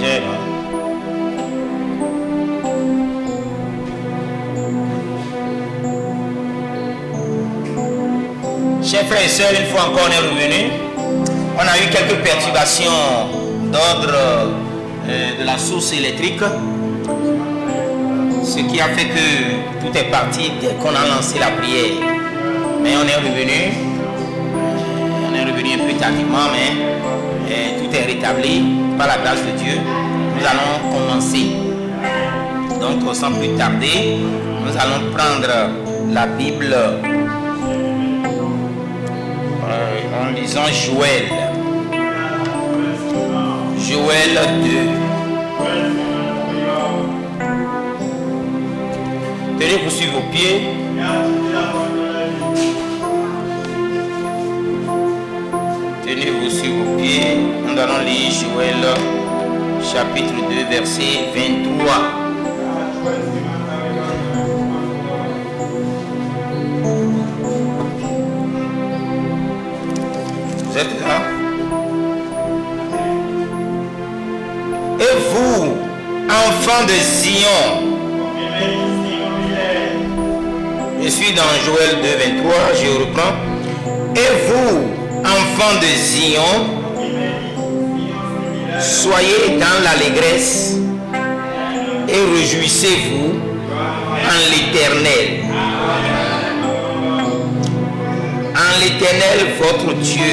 exagère. Chers frères et sœurs, une fois encore on est revenu. On a eu quelques perturbations d'ordre de la source électrique. Ce qui a fait que tout est parti dès qu'on a lancé la prière. Mais on est revenu. On est revenu un peu tardivement, mais tout est rétabli par la grâce de Dieu. Nous allons commencer. Donc sans plus tarder, nous allons prendre la Bible en lisant Joël. Joël 2. Tenez-vous sur vos pieds. Tenez-vous sur vos pieds. Nous allons lire Joël chapitre 2 verset 23. Vous êtes là? Et vous, enfants de Zion, je suis dans Joël 2, 23, je reprends. Et vous, enfants de Zion, soyez dans l'allégresse et réjouissez-vous en l'Éternel. En l'Éternel votre Dieu,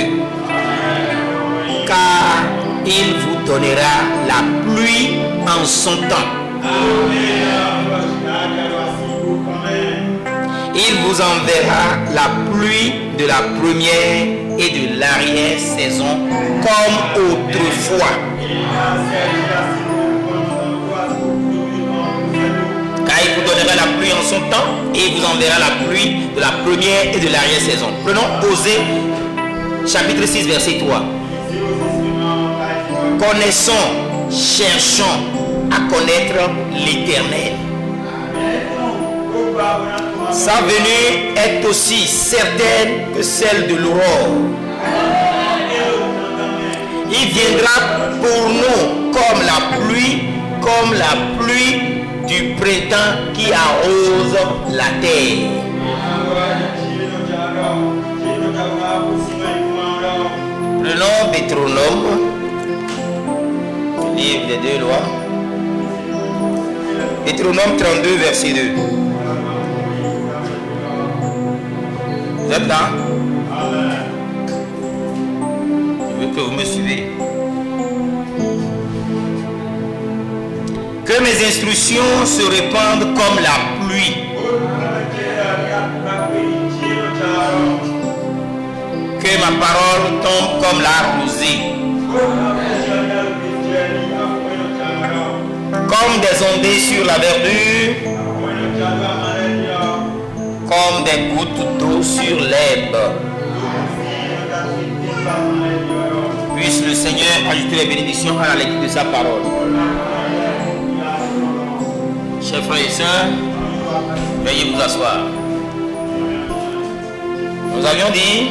car il vous donnera la pluie en son temps. Il vous enverra la pluie de la première et de l'arrière-saison comme autrefois. Car il vous donnera la pluie en son temps et il vous enverra la pluie de la première et de l'arrière-saison. Prenons Osée, chapitre 6, verset 3. Connaissons, cherchons à connaître l'Éternel. Sa venue est aussi certaine que celle de l'aurore. Il viendra pour nous comme la pluie du printemps qui arrose la terre. Prenons Deutéronome, livre des deux lois. Deutéronome 32, verset 2. Vous êtes là? Je veux que vous me suivez. Que mes instructions se répandent comme la pluie. Que ma parole tombe comme la rosée. Comme des ondées sur la verdure. Comme des gouttes d'eau sur l'herbe. Puisse le Seigneur ajouter les bénédictions à la lecture de sa parole. Chers frères et sœurs, veuillez vous asseoir. Nous avions dit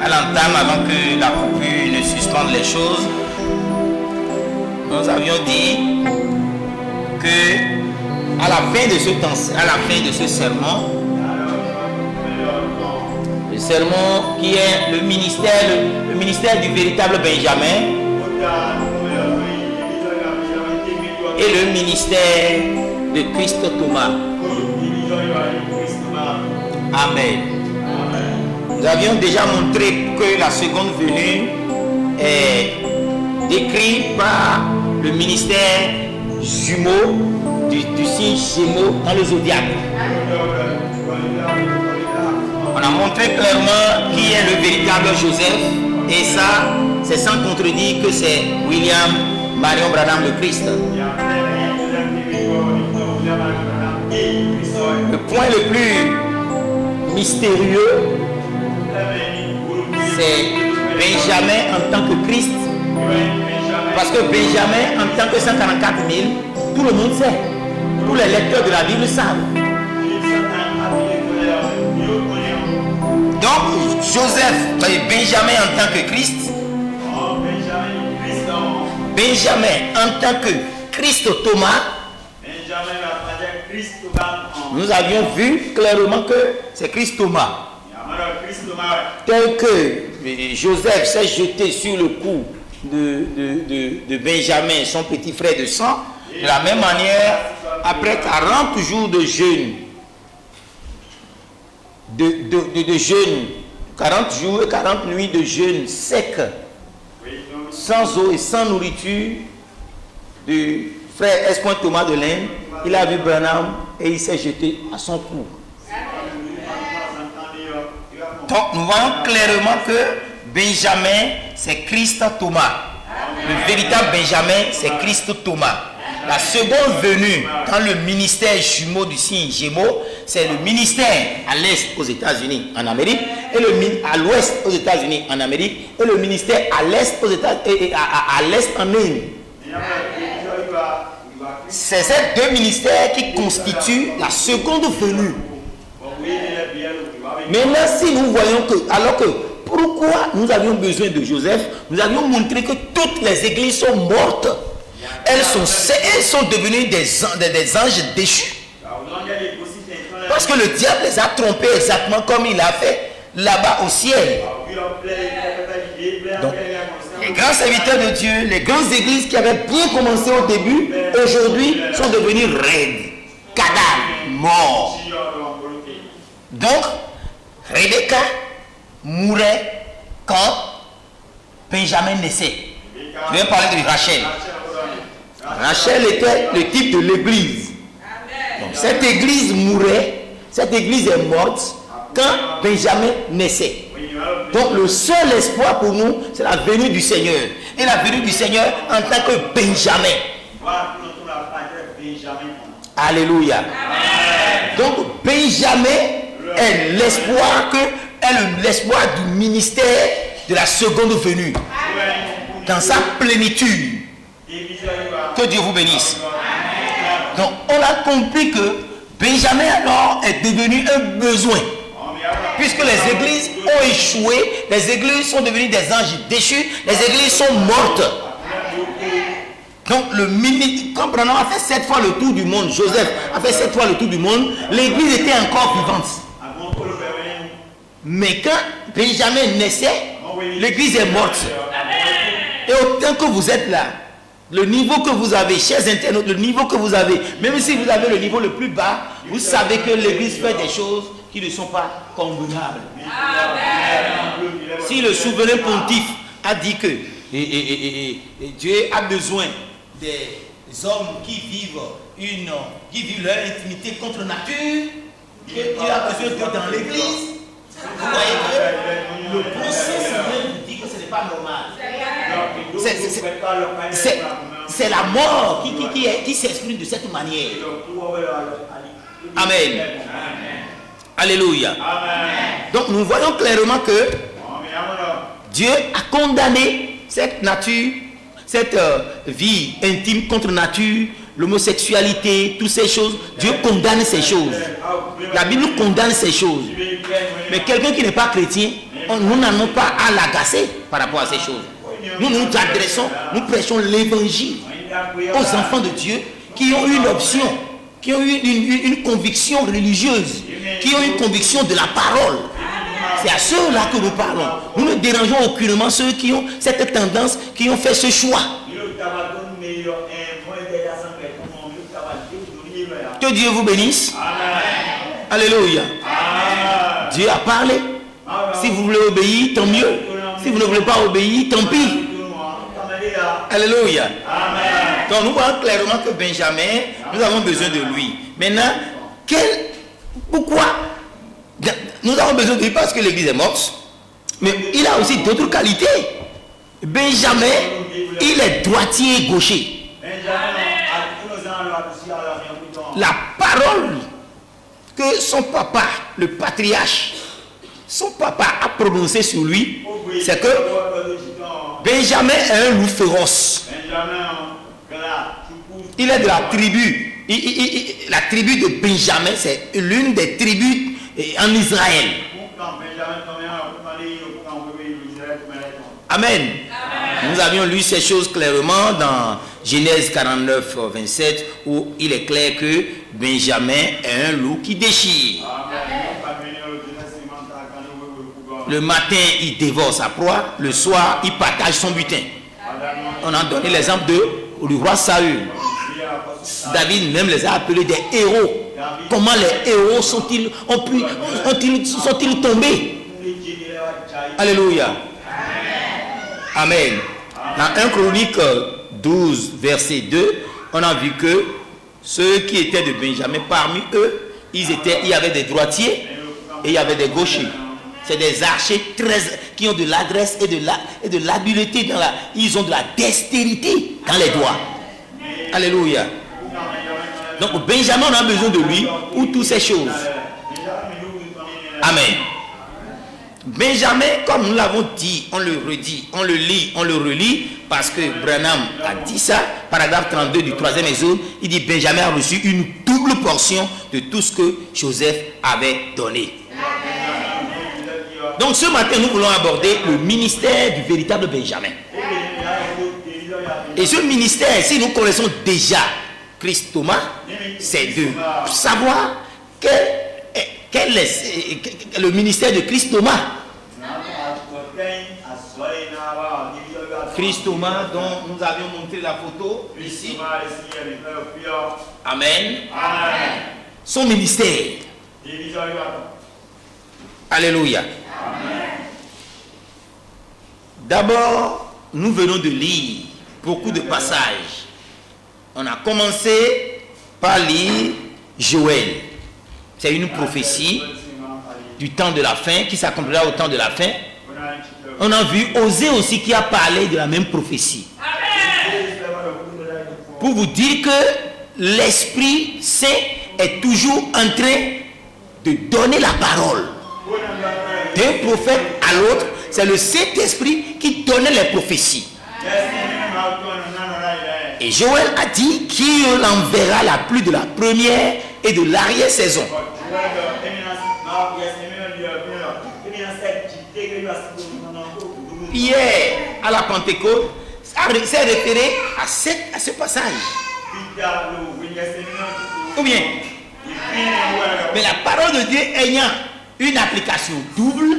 à l'entame, avant que la coupure ne suspende les choses, nous avions dit que à la fin de ce sermon, le sermon qui est le ministère du véritable Benjamin et le ministère de Christ Thomas. Amen. Nous avions déjà montré que la seconde venue est décrite par le ministère jumeau du signe Gémeaux dans le zodiaque. On a montré clairement qui est le véritable Joseph, et ça, c'est sans contredire que c'est William Marion Branham le Christ. Le point le plus mystérieux, c'est Benjamin en tant que Christ. Parce que Benjamin en tant que 144 000, tout le monde sait. Tous les lecteurs de la Bible savent. Joseph, Benjamin en tant que Christ, Benjamin en tant que Christ Thomas, nous avions vu clairement que c'est Christ Thomas. Tel que Joseph s'est jeté sur le cou de Benjamin, son petit frère de sang, de la même manière, après 40 jours de jeûne, de jeûne, 40 jours et 40 nuits de jeûne sec, sans eau et sans nourriture, du frère S. Thomas de l'Inde, il a vu Branham et il s'est jeté à son cou. Donc nous voyons clairement que Benjamin, c'est Christ Thomas. Le véritable Benjamin, c'est Christ Thomas. La seconde venue dans le ministère jumeau du signe Gémeaux, c'est le ministère à l'est aux États-Unis en Amérique, et à l'ouest aux États-Unis en Amérique, et le ministère à l'est aux États-Unis à l'est en Inde. C'est ces deux ministères qui constituent la seconde venue. Maintenant, si nous voyons que, alors que, pourquoi nous avions besoin de Joseph, nous avions montré que toutes les églises sont mortes. Elles sont devenues des anges déchus. Parce que le diable les a trompés exactement comme il a fait là-bas au ciel. Donc, les grands serviteurs de Dieu, les grandes églises qui avaient bien commencé au début, aujourd'hui sont devenues raides, cadavres, morts. Donc, Rebecca mourait quand Benjamin naissait. Je vais parler de Rachel. Rachel était le type de l'église. Donc, cette église mourait, cette église est morte quand Benjamin naissait. Donc le seul espoir pour nous, c'est la venue du Seigneur. Et la venue du Seigneur en tant que Benjamin. Alléluia. Amen. Donc Benjamin est l'espoir du ministère de la seconde venue. Dans sa plénitude. Que Dieu vous bénisse. Donc on a compris que Benjamin alors est devenu un besoin. Puisque les églises ont échoué, les églises sont devenues des anges déchus, les églises sont mortes. Donc, quand Branham a fait 7 fois le tour du monde, Joseph a fait 7 fois le tour du monde, l'église était encore vivante. Mais quand Benjamin naissait, l'église est morte. Et autant que vous êtes là, le niveau que vous avez, chers internautes, le niveau que vous avez, même si vous avez le niveau le plus bas, vous savez que l'église fait des choses qui ne sont pas convenables. Si le souverain pontife a dit que Dieu a besoin des hommes qui vivent leur intimité contre nature, qu'il a besoin d'eux dans l'église, vous voyez que le bon sens souverain vous dit que ce n'est pas normal. C'est la mort qui s'exprime de cette manière. Amen. Alléluia. Amen. Donc nous voyons clairement que Dieu a condamné cette nature, cette vie intime contre nature, l'homosexualité, toutes ces choses. Dieu condamne ces choses. La Bible condamne ces choses. Mais quelqu'un qui n'est pas chrétien, nous n'avons pas à l'agacer par rapport à ces choses. Nous nous adressons, nous prêchons l'évangile aux enfants de Dieu qui ont une option, qui ont une conviction religieuse, qui ont une conviction de la parole. C'est à ceux-là que nous parlons. Nous ne dérangeons aucunement ceux qui ont cette tendance, qui ont fait ce choix. Que Dieu vous bénisse. Alléluia. Dieu a parlé. Si vous voulez obéir, tant mieux. Si vous ne voulez pas obéir, tant pis. Alléluia. Donc nous voyons clairement que Benjamin, nous avons besoin de lui. Maintenant, pourquoi nous avons besoin de lui? Parce que l'église est morte. Mais il a aussi d'autres qualités. Benjamin, il est droitier et gaucher. La parole que son papa, le patriarche, son papa a prononcée sur lui, c'est que Benjamin est un loup féroce. Il est de la tribu. La tribu de Benjamin, c'est l'une des tribus en Israël. Amen. Nous nous avions lu ces choses clairement dans Genèse 49, 27, où il est clair que Benjamin est un loup qui déchire. Le matin, il dévore sa proie. Le soir, il partage son butin. On a donné l'exemple du roi Saül. David même les a appelés des héros. Comment les héros sont-ils tombés? Alléluia. Amen. Dans 1 Chronique 12, verset 2, on a vu que ceux qui étaient de Benjamin, parmi eux, il y avait des droitiers et il y avait des gauchers. C'est des archers qui ont de l'adresse et de l'habileté. Ils ont de la dextérité dans les doigts. Alléluia. Donc Benjamin, on a besoin de lui pour toutes ces choses. Amen. Benjamin, comme nous l'avons dit, on le redit, on le lit, on le relit, parce que Branham a dit ça, paragraphe 32 du 3e Exode, il dit Benjamin a reçu une double portion de tout ce que Joseph avait donné. Donc ce matin, nous voulons aborder le ministère du véritable Benjamin. Et ce ministère, si nous connaissons déjà Christ Thomas, c'est de savoir quel est le ministère de Christ Thomas. Christ Thomas, dont nous avions montré la photo ici. Amen. Son ministère. Alléluia. D'abord, nous venons de lire beaucoup de passages. On a commencé par lire Joël. C'est une prophétie du temps de la fin qui s'accomplira au temps de la fin. On a vu Osée aussi qui a parlé de la même prophétie. Pour vous dire que l'Esprit Saint est toujours en train de donner la parole d'un prophète à l'autre. C'est le Saint-Esprit qui donnait les prophéties. Et Joël a dit qu'il enverra la pluie de la première et de l'arrière-saison. Pierre, à la Pentecôte, s'est référé à ce passage. Ou bien, mais la parole de Dieu ayant une application double,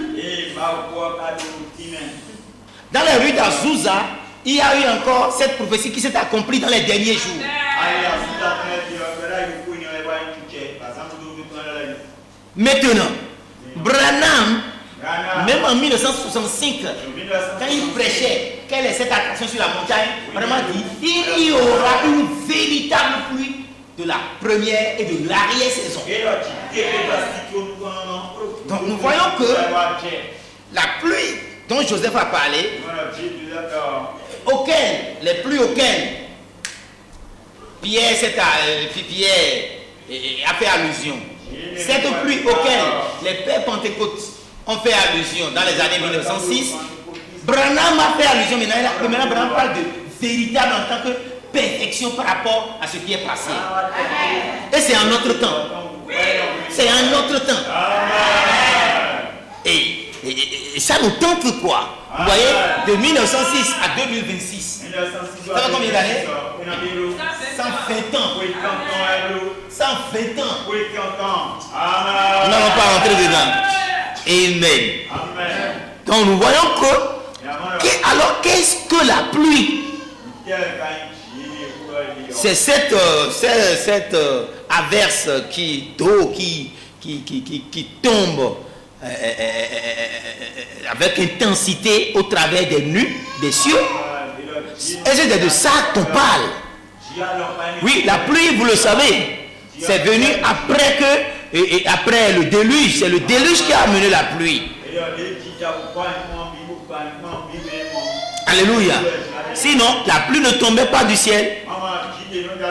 dans les rues d'Azusa, il y a eu encore cette prophétie qui s'est accomplie dans les derniers jours. Maintenant, Branham, même en 1965, quand il prêchait quelle est cette attraction sur la montagne, vraiment dit il y aura une véritable pluie de la première et de l'arrière-saison. Donc nous voyons que la pluie dont Joseph a parlé, les pluies auxquelles Pierre a fait allusion, cette pluie auxquelles les pères pentecôtes ont fait allusion dans les années 1906, Branham a fait allusion, maintenant Branham parle de véritable en tant que perfection par rapport à ce qui est passé. Et c'est en notre temps. C'est en notre temps. Et ça nous tente quoi? Vous voyez, de 1906 à 2026. Ça fait combien d'années? 120 ans. 120 ans. Nous n'allons pas rentrer dedans. Amen. Donc nous voyons alors qu'est-ce que la pluie? C'est cette averse d'eau qui tombe avec intensité au travers des cieux. Et c'est de ça qu'on parle. Oui, la pluie, vous le savez, c'est venu après le déluge. C'est le déluge qui a amené la pluie. Alléluia. Sinon, la pluie ne tombait pas du ciel.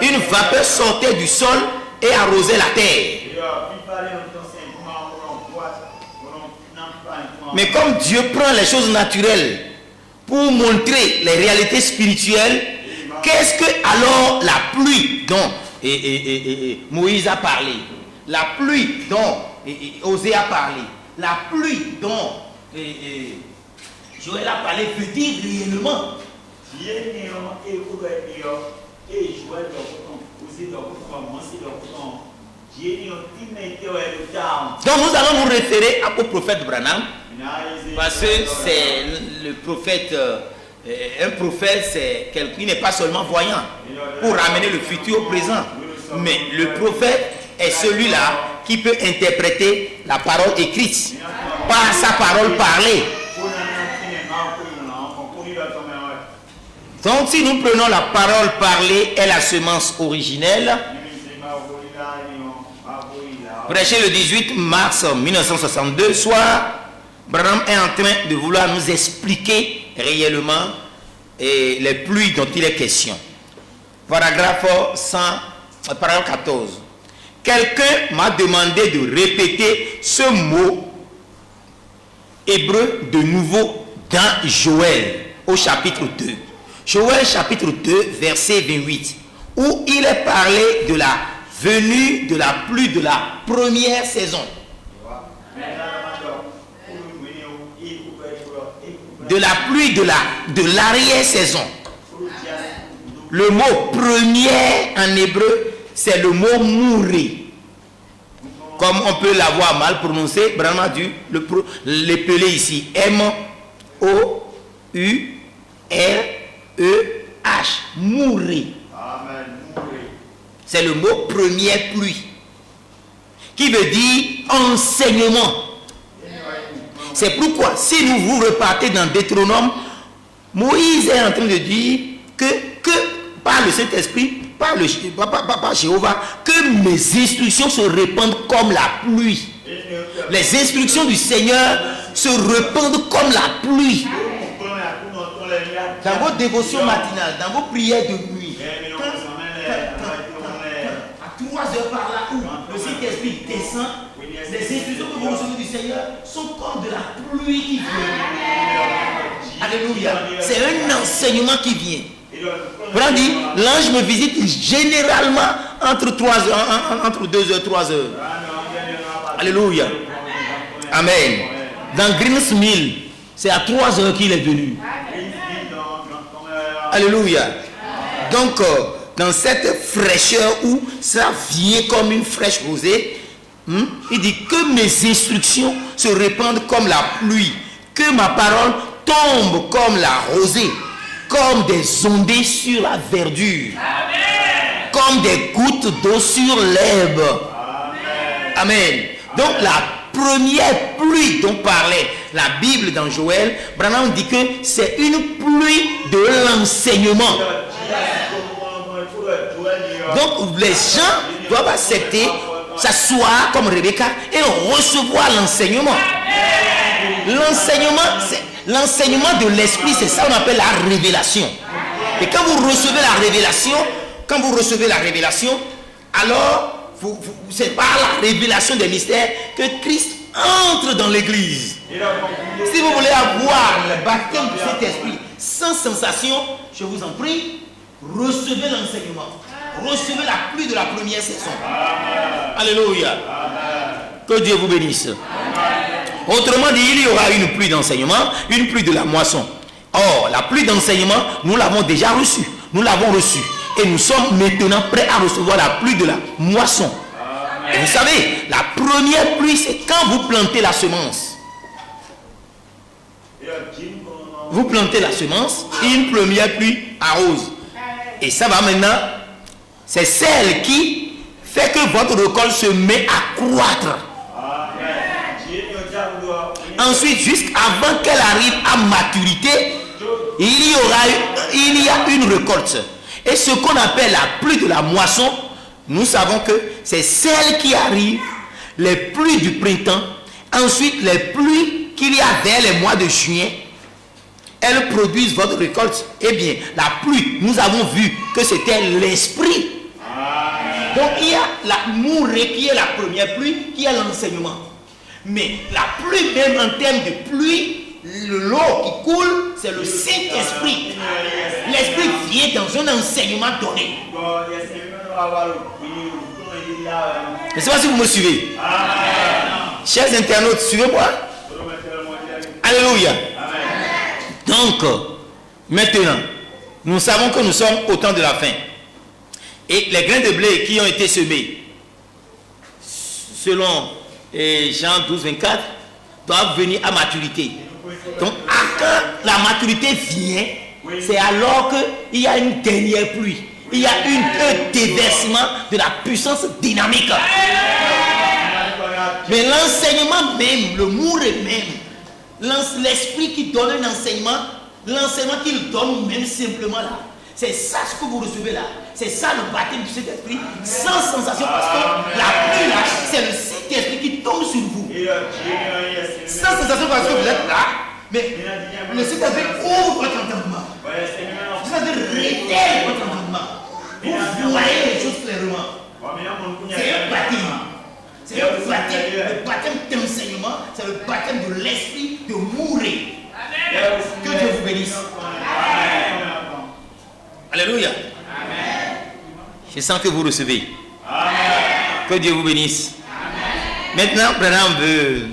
Une vapeur sortait du sol et arrosait la terre. Mais comme Dieu prend les choses naturelles pour montrer les réalités spirituelles, qu'est-ce que alors la pluie dont Moïse a parlé, la pluie dont Osée a parlé, la pluie dont Joël a parlé veut dire réellement Donc nous allons nous référer au prophète Branham, parce que c'est le prophète, un prophète c'est quelqu'un qui n'est pas seulement voyant pour ramener le futur au présent, mais le prophète est celui-là qui peut interpréter la parole écrite par sa parole parlée. Donc si nous prenons la parole parlée et la semence originelle, prêché le 18 mars 1962, soit Branham est en train de vouloir nous expliquer réellement les pluies dont il est question. Paragraphe 14. Quelqu'un m'a demandé de répéter ce mot hébreu de nouveau dans Joël au chapitre 2. Joël chapitre 2 verset 28, où il est parlé de la venue de la pluie de la première saison. De la pluie de l'arrière-saison. Le mot premier en hébreu, c'est le mot mouré. Comme on peut l'avoir mal prononcé, Branham a dû l'épeler ici. M-O-U-R-E-H. Mouré. C'est le mot première pluie, qui veut dire enseignement. C'est pourquoi, si vous repartez dans Deutéronome, Moïse est en train de dire que par le Saint-Esprit, par Jéhovah, que mes instructions se répandent comme la pluie. Les instructions du Seigneur se répandent comme la pluie. Dans vos dévotions matinales, dans vos prières de nuit, à 3 heures par là où le Saint-Esprit descend, les instructions que vous recevez du Seigneur sont comme de la pluie qui vient. Alléluia. C'est un enseignement qui vient. Vous dit, l'ange me visite généralement entre 2 heures, 3 heures. Alléluia. Amen. Dans Greensmill, c'est à 3 heures qu'il est venu. Alléluia. Donc, dans cette fraîcheur où ça vient comme une fraîche rosée, il dit que mes instructions se répandent comme la pluie, que ma parole tombe comme la rosée, comme des ondées sur la verdure, comme des gouttes d'eau sur l'herbe. Amen. Donc la première pluie dont parlait la Bible dans Joël, Branham dit que c'est une pluie de l'enseignement. Donc les gens doivent accepter, s'asseoir comme Rebecca et recevoir l'enseignement. L'enseignement de l'esprit, c'est ça qu'on appelle la révélation. Et quand vous recevez la révélation, alors c'est par la révélation des mystères que Christ entre dans l'église. Si vous voulez avoir le baptême du Saint-Esprit sans sensation, je vous en prie, recevez l'enseignement. Recevez la pluie de la première saison. Alléluia. Que Dieu vous bénisse. Autrement dit, il y aura une pluie d'enseignement, une pluie de la moisson. Or, la pluie d'enseignement, nous l'avons déjà reçue. Nous l'avons reçue. Et nous sommes maintenant prêts à recevoir la pluie de la moisson. Et vous savez, la première pluie, c'est quand vous plantez la semence. Vous plantez la semence et une première pluie arrose. Et ça va maintenant, c'est celle qui fait que votre récolte se met à croître. Ensuite, jusqu'avant qu'elle arrive à maturité, il y a une récolte. Et ce qu'on appelle la pluie de la moisson, nous savons que c'est celle qui arrive, les pluies du printemps, ensuite les pluies qu'il y a vers les mois de juin, elles produisent votre récolte. Eh bien, la pluie, nous avons vu que c'était l'esprit. Donc il y a la mourée qui est la première pluie, qui est l'enseignement. Mais la pluie même en termes de pluie, l'eau qui coule, c'est le Saint-Esprit. L'Esprit vient dans un enseignement donné. Je ne sais pas si vous me suivez. Chers internautes, suivez-moi. Alléluia. Donc, maintenant, Nous savons que nous sommes au temps de la fin. Et les grains de blé qui ont été semés, selon Jean 12, 24, doivent venir à maturité. Donc, quand la maturité vient, c'est alors qu'il y a une dernière pluie. Il y a un déversement de la puissance dynamique. Mais l'enseignement même, le mourir même, l'esprit qui donne un enseignement, l'enseignement qu'il donne même simplement là, c'est ça ce que vous recevez là. C'est ça le baptême du Saint-Esprit, sans sensation, parce que la pluie là, c'est le Saint-Esprit qui tombe sur vous. Sans sensation parce que vous êtes là, mais le Saint-Esprit ouvre votre entendement. Le Saint-Esprit révèle votre entendement. Vous voyez les choses clairement. C'est un baptême. C'est le baptême d'enseignement, c'est le baptême de l'esprit de mourir. Que Dieu vous bénisse. Alléluia. Amen. Je sens que vous recevez. Amen. Que Dieu vous bénisse. Amen. Maintenant, Branham veut,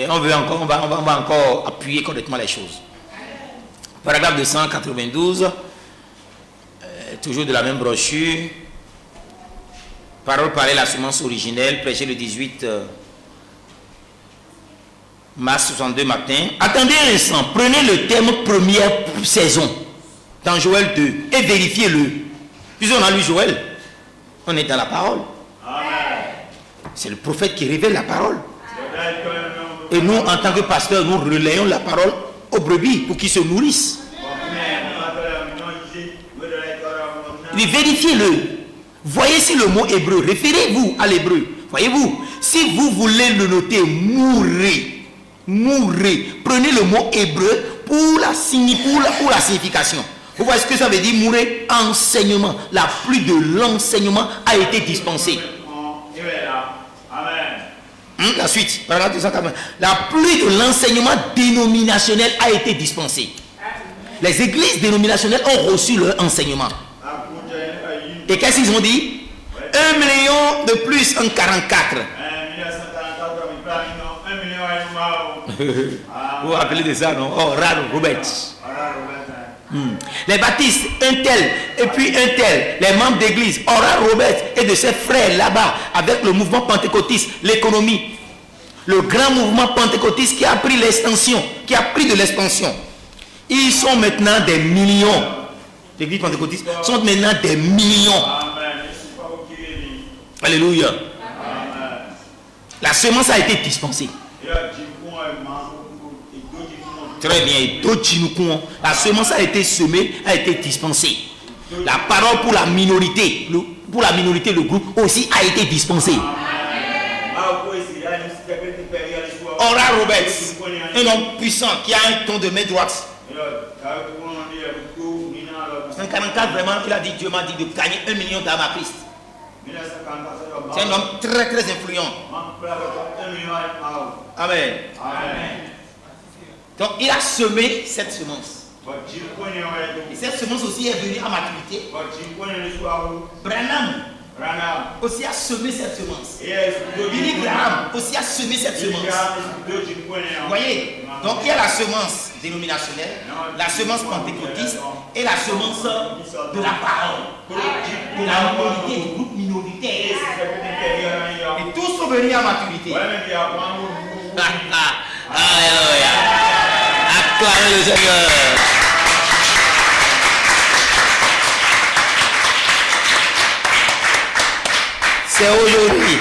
on va encore appuyer complètement les choses. Paragraphe 292, toujours de la même brochure. Parole parler la semence originelle, prêché le 18 mars 62 matin. Attendez un instant, prenez le terme première saison dans Joël 2 et vérifiez-le. Puisqu'on a lu Joël, on est dans la parole. C'est le prophète qui révèle la parole. Et nous, en tant que pasteurs, nous relayons la parole aux brebis pour qu'ils se nourrissent. Mais vérifiez-le. Voyez si le mot hébreu, référez-vous à l'hébreu. Voyez-vous, si vous voulez le noter, mourrez. Prenez le mot hébreu pour la signification. Vous voyez ce que ça veut dire, mourir? Enseignement. La pluie de l'enseignement a été dispensée. La suite. La pluie de l'enseignement dénominationnel a été dispensée. Les églises dénominationnelles ont reçu leur enseignement. Et qu'est-ce qu'ils ont dit? 1 million de plus en 44. Vous vous rappelez de ça, non? Oh, Raro Robert. Les baptistes, un tel, et puis un tel, les membres d'église, Oral Robert et de ses frères là-bas, avec le mouvement pentecôtiste, l'économie, le grand mouvement pentecôtiste qui a pris l'extension, qui a pris de l'expansion. Ils sont maintenant des millions. L'église pentecôtiste sont maintenant des millions. Alléluia. La semence a été dispensée. Très bien. La semence a été semée, a été dispensée. La parole pour la minorité, le groupe aussi a été dispensé. Oral Roberts, un homme puissant qui a un ton de main droite. En 44, vraiment, il a dit, Dieu m'a dit de gagner 1 million d'âmes à Christ. C'est un homme très très influent. Amen. Donc il a semé cette semence. Et cette semence aussi est venue à maturité. Branham aussi a semé cette semence. Billy Graham aussi a semé cette semence. Vous voyez? Donc il y a la semence dénominationnelle, la semence pentecôtiste et la semence de la parole, de la minorité, du groupe minoritaire. Et tous sont venus à maturité. Alléluia. Acclamez le Seigneur. C'est aujourd'hui,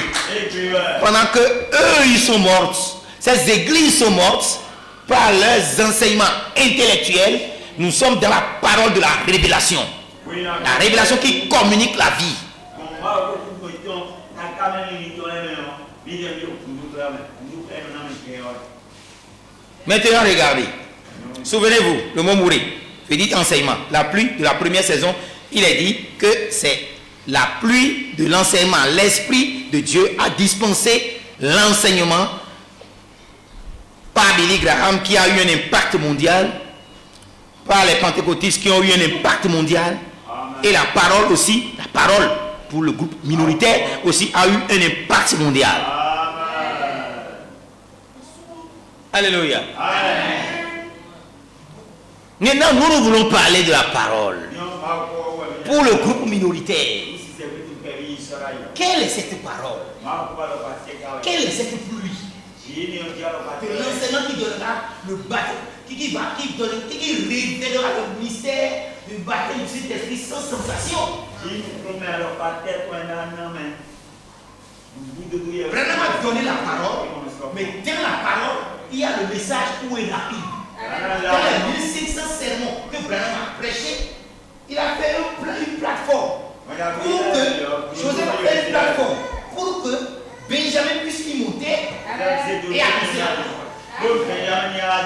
pendant que eux ils sont morts, ces églises sont mortes par leurs enseignements intellectuels, nous sommes dans la parole de la révélation. La révélation qui communique la vie. Maintenant regardez, souvenez-vous, le mot mourir, je dis enseignement, la pluie de la première saison, il est dit que c'est la pluie de l'enseignement. L'Esprit de Dieu a dispensé l'enseignement par Billy Graham qui a eu un impact mondial, par les pentecôtistes qui ont eu un impact mondial. Et la parole aussi, la parole pour le groupe minoritaire aussi a eu un impact mondial. Alléluia. Maintenant, nous voulons parler de la parole. Pour le groupe minoritaire, quelle est cette parole? Quelle est cette pluie? Que l'enseignant qui donnera le baptême, qui révélera le mystère du baptême du Saint-Esprit sans sensation. Branham a donné la parole, mais dans la parole, il y a le message où est rapide. Dans les 1500 sermons que Branham a prêché, il a fait une plateforme pour que Joseph a fait une plateforme pour que Benjamin puisse y monter et annoncer la parole.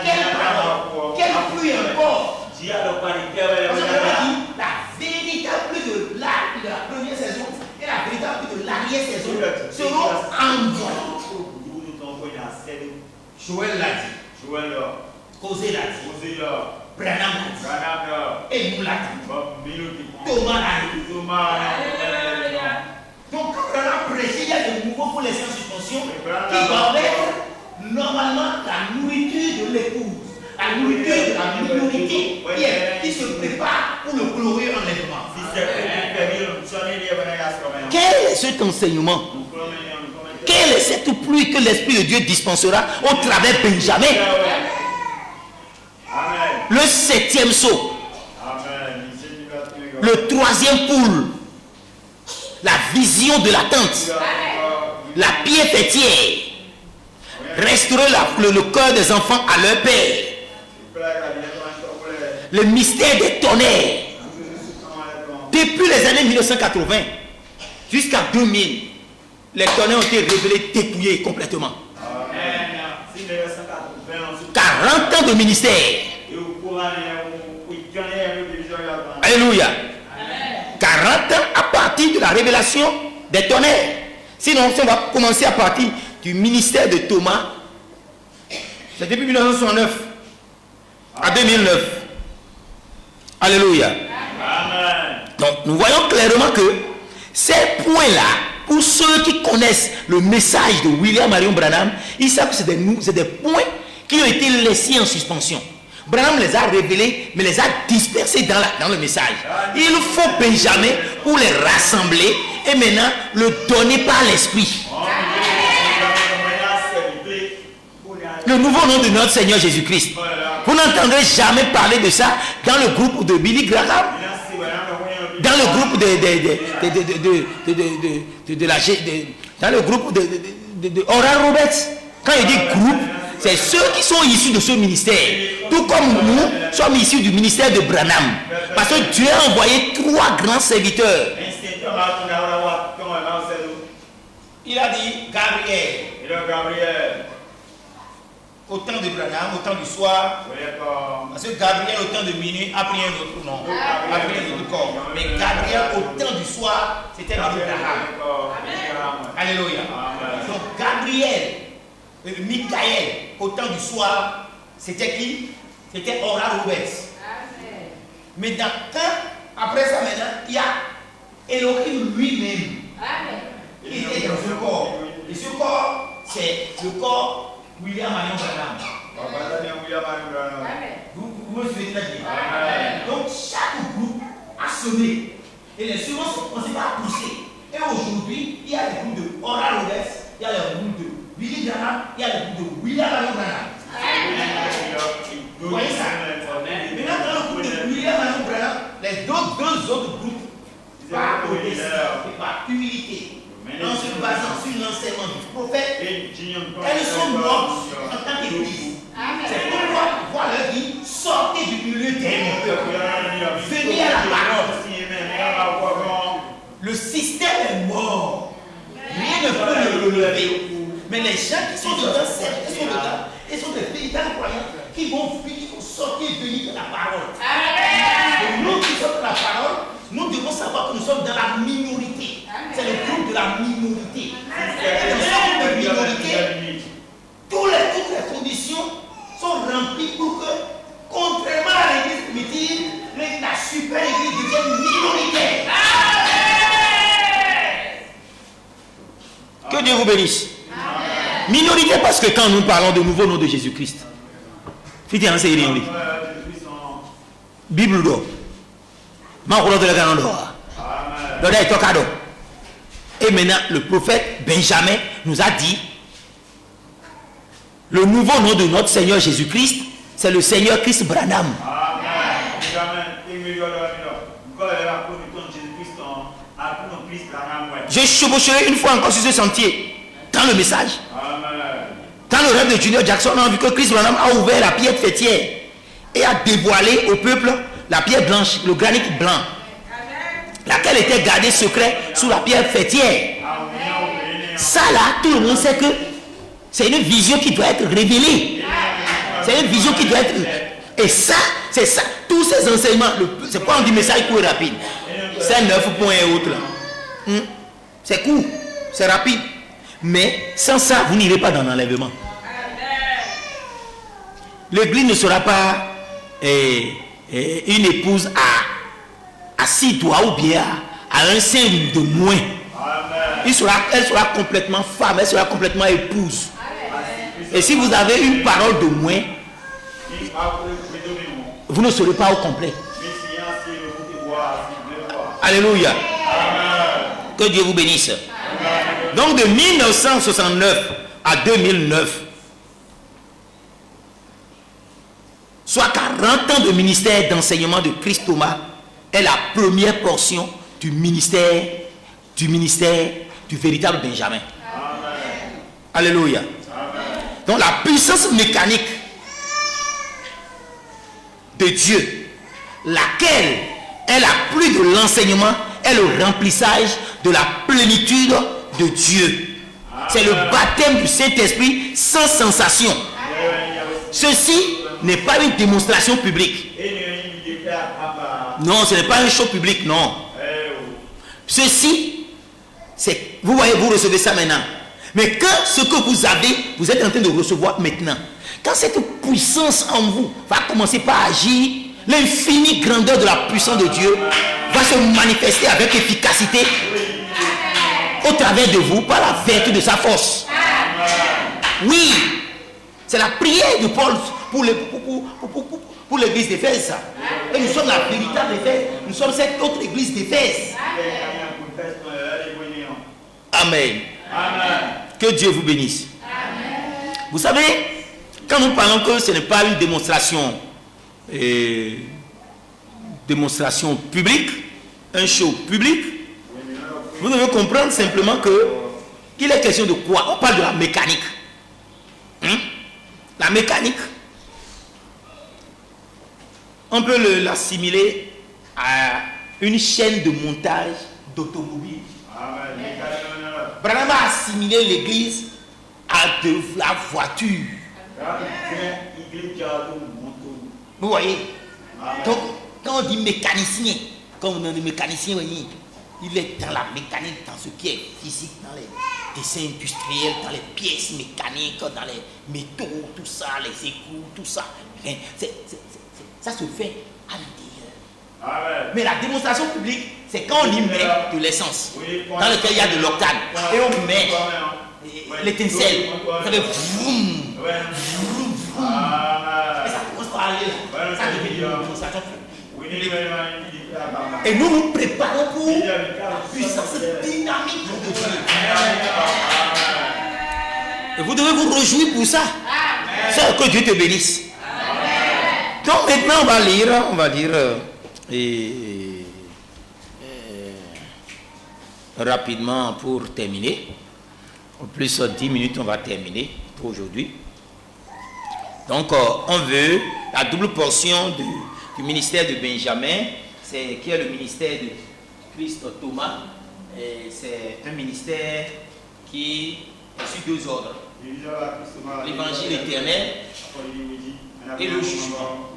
Quelle parole? Quelle pluie encore? La véritable pluie de la première saison et la véritable pluie de l'arrière-saison seront envoyées. Joël l'a dit. Causé l'a dit. Branham l'a dit. Et nous l'avons dit. Thomas l'a dit. Donc quand on a prêché, il y a des mouvements pour les en suspension qui doivent être normalement la nourriture de l'épouse, la nourriture de la minorité qui se prépare pour le glorieux enlèvement. Quel est cet enseignement? Quelle est cette pluie que l'Esprit de Dieu dispensera au travers de Benjamin? Le 7e sceau, le 3e poule, la vision de la tente, la pierre fêtière, restaurer le cœur des enfants à leur père, le mystère des tonnerres. Depuis les années 1980 jusqu'à 2000, les tonnerres ont été révélés, dépouillés complètement. 40 ans de ministère. Alléluia. 40 ans à partir de la révélation des tonnerres. Sinon, si on va commencer à partir du ministère de Thomas, c'est depuis 1969 à 2009. Alléluia. Donc, nous voyons clairement que ces points-là, pour ceux qui connaissent le message de William Marion Branham, ils savent que c'est des points qui ont été laissés en suspension. Branham les a révélés, mais les a dispersés dans le message. Il faut Benjamin pour les rassembler et maintenant le donner par l'Esprit. Le nouveau nom de notre Seigneur Jésus-Christ. Vous n'entendrez jamais parler de ça dans le groupe de Billy Graham, dans le groupe dans le groupe de Oral Roberts. Quand il dit groupe, c'est ceux qui sont issus de ce ministère. Tout comme nous sommes issus du ministère de Branham. Parce que Dieu a envoyé 3 grands serviteurs. Il a dit Gabriel. Au temps de Branham, au temps du soir. Parce que Gabriel au temps de minuit a pris un autre nom. A pris un autre corps. Mais Gabriel au temps du soir, c'était Abraham. Alléluia. Donc Gabriel. Michael, au temps du soir, c'était qui? C'était Oral Roberts. Mais après ça maintenant, il y a Elohim lui-même. Il était dans ce corps. Et ce corps, c'est le corps William Marion Branham. Vous me suivez très bien. Donc chaque groupe a sonné. Et les suivants sont commencés à pousser. Et aujourd'hui, il y a les groupes de Oral Roberts, il y a les groupes de Billy Graham, il y a le groupe de William Marion Branham. Vous voyez ça? Maintenant, dans le groupe de William Marion Branham, les deux autres groupes, par obéissance et par humilité, en se basant sur l'enseignement du prophète, elles sont mortes en tant qu'église. C'est pourquoi voir leur vie sortez du milieu des morts. Venez à la parole. Le système est mort. Rien ne peut le lever. Mais les gens qui sont dedans, ils sont des véritables croyants qui vont sortir et venir de la parole. Donc nous qui sommes de la parole, nous devons savoir que nous sommes dans la minorité. C'est le groupe de la minorité. Et dans ce groupe de minorité, toutes les conditions sont remplies pour que, contrairement à l'église primitive, la super église devienne minoritaire. Que Dieu vous bénisse. Minorité parce que quand nous parlons de nouveau nom de Jésus-Christ, Bible d'eau. Amen. Et maintenant, le prophète Benjamin nous a dit, le nouveau nom de notre Seigneur Jésus-Christ, c'est le Seigneur Christ Branham. J'ai chevauché une fois encore sur ce sentier, dans le message. Dans le rêve de Junior Jackson, on a vu que Christ Branham a ouvert la pierre fêtière et a dévoilé au peuple la pierre blanche, le granit blanc, laquelle était gardée secret sous la pierre fêtière. Ça là, tout le monde sait que c'est une vision qui doit être révélée. C'est une vision qui doit être... Et ça, c'est ça. Tous ces enseignements, c'est quoi on dit message court et rapide. C'est 9 points et autres là. C'est court, c'est rapide. Mais sans ça, vous n'irez pas dans l'enlèvement. L'église ne sera pas une épouse à 6 doigts ou bien à un sein de moins. Elle sera complètement femme, elle sera complètement épouse. Et si vous avez une parole de moins, vous ne serez pas au complet. Alléluia. Que Dieu vous bénisse. Donc de 1969 à 2009, soit 40 ans de ministère d'enseignement de Christ Thomas est la première portion du ministère du véritable Benjamin. Amen. Alléluia. Amen. Donc la puissance mécanique de Dieu, laquelle est la pluie de l'enseignement, est le remplissage de la plénitude de Dieu. C'est le baptême du Saint-Esprit sans sensation. Ceci n'est pas une démonstration publique. Non, ce n'est pas un show public, non. Ceci, c'est, vous voyez, vous recevez ça maintenant. Mais quand ce que vous avez, vous êtes en train de recevoir maintenant, quand cette puissance en vous va commencer par agir, l'infinie grandeur de la puissance de Dieu va se manifester avec efficacité au travers de vous par la vertu de sa force. Oui, c'est la prière de Paul pour l'église d'Éphèse. Et nous sommes la véritable Éphèse. Nous sommes cette autre église d'Éphèse. Amen. Amen. Que Dieu vous bénisse. Amen. Vous savez, quand nous parlons que ce n'est pas une démonstration publique, un show public, vous devez comprendre simplement qu'il est question de quoi? On parle de la mécanique. La mécanique, on peut l'assimiler à une chaîne de montage d'automobiles. Branham a assimilé l'église à de la voiture. Vous voyez? Donc, quand on dit mécanicien, comme on dit mécanicien, il est dans la mécanique, dans ce qui est physique, dans les dessins industriels, dans les pièces mécaniques, dans les métaux, tout ça, les écrous, tout ça. Ça se fait à l'intérieur. Mais la démonstration publique, c'est quand on y met de l'essence, dans lequel il y a de l'octane, et on met l'étincelle. Ça fait vroom, vroom, vroom. Et ça commence par aller là. Ça devient une démonstration publique. Et nous nous préparons pour la puissance dynamique de Dieu. Et vous devez vous réjouir pour ça. C'est que Dieu te bénisse. Donc maintenant on va lire rapidement pour terminer. En plus 10 minutes on va terminer pour aujourd'hui. Donc on veut la double portion du ministère de Benjamin, qui est le ministère de Christ Thomas. C'est un ministère qui est sur 2 ordres. L'évangile éternel et le jugement.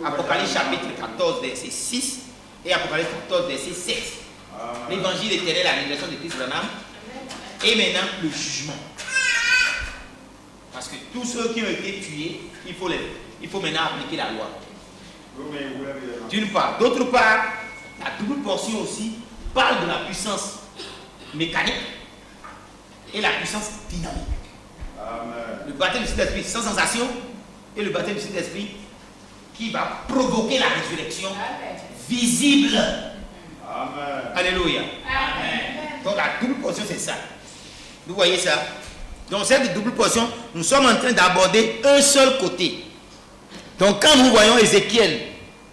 Apocalypse chapitre 14 verset 6 et Apocalypse 14 verset 7. L'évangile éternel, la révélation de Christ Branham, et maintenant le jugement. Parce que tous ceux qui ont été tués, il faut maintenant appliquer la loi. D'une part. D'autre part, la double portion aussi parle de la puissance mécanique et la puissance dynamique. Amen. Le baptême du Saint-Esprit sans sensation et le baptême du Saint-Esprit qui va provoquer la résurrection visible. Amen. Alléluia. Amen. Donc la double portion, c'est ça. Vous voyez ça? Donc cette double portion, nous sommes en train d'aborder un seul côté. Donc quand nous voyons Ézéchiel,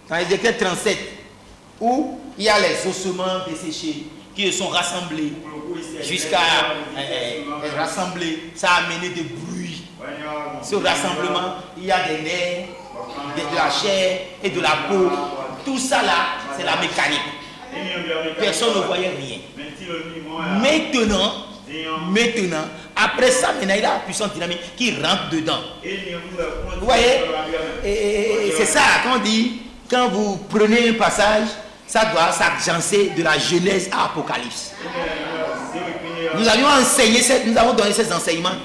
dans Ézéchiel 37, où il y a les ossements desséchés qui sont rassemblés jusqu'à rassembler, ça a amené des bruits. Ce rassemblement, il y a des nerfs, de la chair et de la peau. Tout ça là, c'est la mécanique. Personne ne voyait rien. Maintenant, après ça, maintenant, il y a la puissance dynamique qui rentre dedans. Vous voyez? Et c'est ça, quand on dit, quand vous prenez un passage, ça doit s'agencer de la Genèse à Apocalypse. Nous avons donné ces enseignements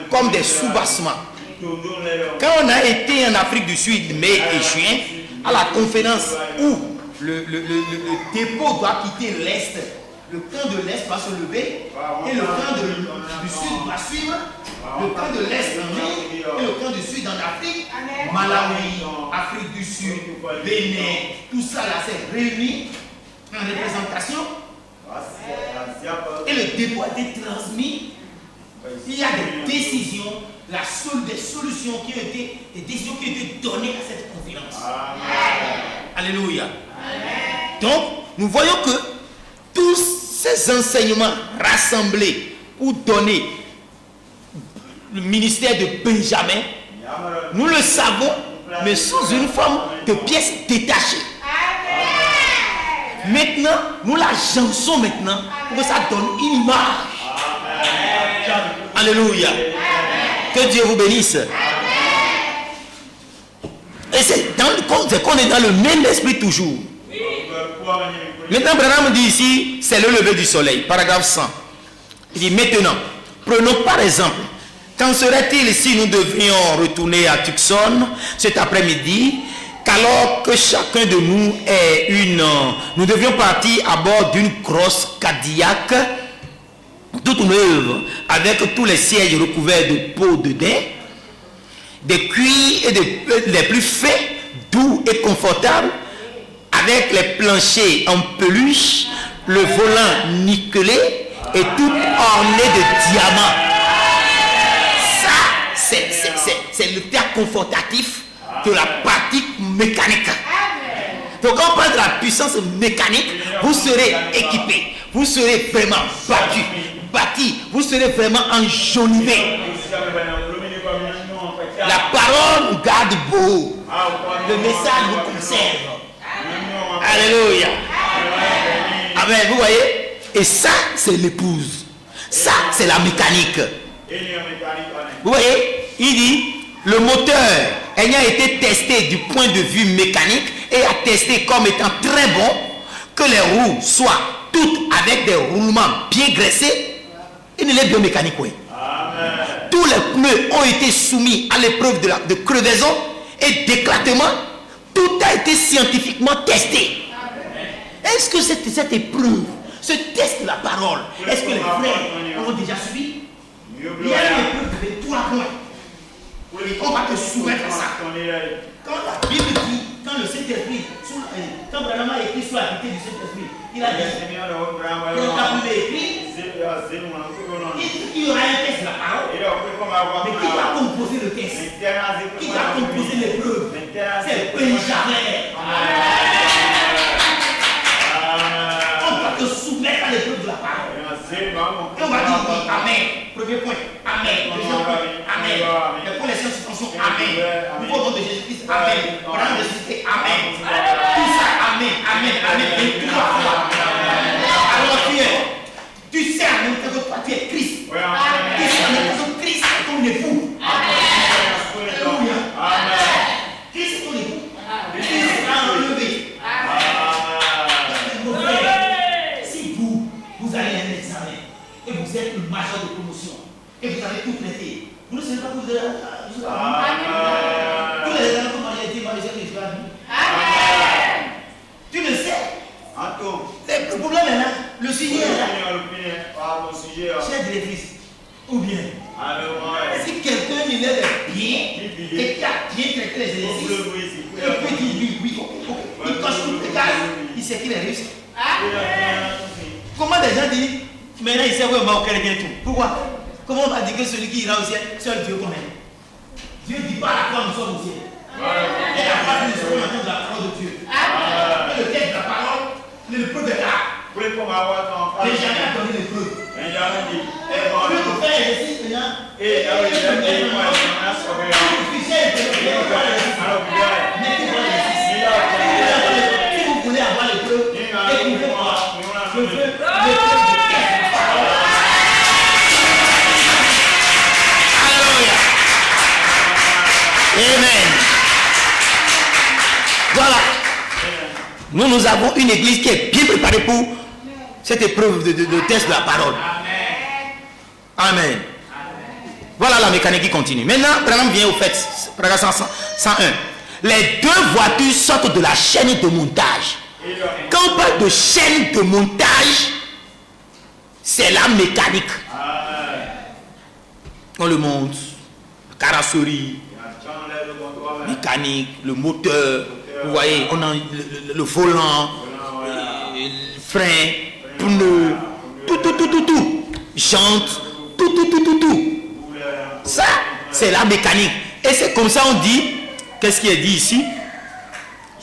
comme des sous-bassements. Quand on a été en Afrique du Sud, mai et juin, à la conférence où le dépôt doit quitter l'Est, le camp de l'Est va se lever et le camp du Sud va suivre. Le camp de l'Est en Inde et le camp du Sud en Afrique, Malawi, Afrique du Sud, Bénin, tout ça là s'est réuni en représentation. Et le dépôt a été transmis. Il y a des décisions, des solutions qui ont été, des décisions qui ont été données à cette conférence. Alléluia. Donc, nous voyons que tous ces enseignements rassemblés pour donner le ministère de Benjamin, nous le savons, mais sous une forme de pièces détachées. Maintenant, nous l'agençons maintenant pour que ça donne une image. Alléluia. Que Dieu vous bénisse. Et c'est qu'on est dans le même esprit toujours. Maintenant, Branham dit ici, c'est le lever du soleil, paragraphe 100. Il dit maintenant, prenons par exemple, qu'en serait-il si nous devions retourner à Tucson cet après-midi, qu'alors que chacun de nous nous devions partir à bord d'une grosse Cadillac toute neuve, avec tous les sièges recouverts de peau de daim, des cuirs et les plus faits, doux et confortables, avec les planchers en peluche, le volant nickelé et tout orné de diamants. Ça, c'est le terme confortatif de la pratique mécanique. Donc quand on parle de la puissance mécanique, vous serez équipé, vous serez vraiment bâti, vous serez vraiment enjolivé. La parole nous garde beau, le message nous conserve. Alléluia. Amen, vous voyez? Et ça, c'est l'épouse. Ça, c'est la mécanique. Vous voyez? Il dit, le moteur ayant été testé du point de vue mécanique et attesté comme étant très bon, que les roues soient toutes avec des roulements bien graissés, il est biomécanique, oui. Tous les pneus ont été soumis à l'épreuve de crevaison et d'éclatement. Tout a été scientifiquement testé. Est-ce que cette épreuve, ce test de la parole, est-ce que les frères ont déjà suivi? Il y a une épreuve de 3 points. Et on va te soumettre à ça. Quand la Bible dit, quand le Saint-Esprit, quand Branham a écrit sur la dictée du Saint-Esprit, il a dit, quand la Bible est écrite, il y aura un test de la parole. Mais qui va composer le test? Qui va composer l'épreuve? C'est Benjamin. On va te soumettre à l'épreuve de la parole. Et on va dire oui, amen. Premier point, amen. Deuxième point, amen. Et pour les circonstances, amen. Nous au nom de Jésus-Christ, amen. Pour la ressuscité, amen. Tout ça, amen, amen, amen. Et 3 fois. Alors tu sais en même temps que toi tu es Christ. Tu sais en même temps que Christ est ton époux. Alléluia. Christ est ton époux. Christ est enlevé. Si vous allez à un examen et vous êtes le major de promotion et vous avez tout traité, vous ne savez pas que vous êtes tous les examens comme on a été major de l'histoire. Tu le sais. Le problème est là. Le sujet est là. Chère directrice. Ou bien. Si quelqu'un et qui a bien traité les exercices, et puis il dit oui, il coche toutes les cases, il sait qu'il est réussi. Comment des gens disent, maintenant il sait où est Marocain bien tout. Pourquoi? Comment on va dire que celui qui ira au ciel, seul Dieu connaît? Dieu dit pas à la croix nous sommes au ciel. Et la parole nous sommes de la parole de Dieu. Et le texte de la parole, le peu de là. Les gens ont donné les preuves. Plus de faire l'exercice maintenant. Et si vous voulez avoir les preuves, écoutez-moi. Je veux les preuves de la parole. Alléluia. Amen. Voilà. Nous avons une église qui est bien préparée pour cette épreuve de test de la parole. Amen. Amen. Voilà la mécanique qui continue. Maintenant, Branham vient au fait. Paragraphe 101. Les deux voitures sortent de la chaîne de montage. Quand on parle de chaîne de montage, c'est la mécanique. On le monte, la carrosserie, mécanique, le moteur, vous voyez, on a le volant, le frein, pneus, tout, jante, tout. Ça, c'est la mécanique. Et c'est comme ça on dit, qu'est-ce qui est dit ici?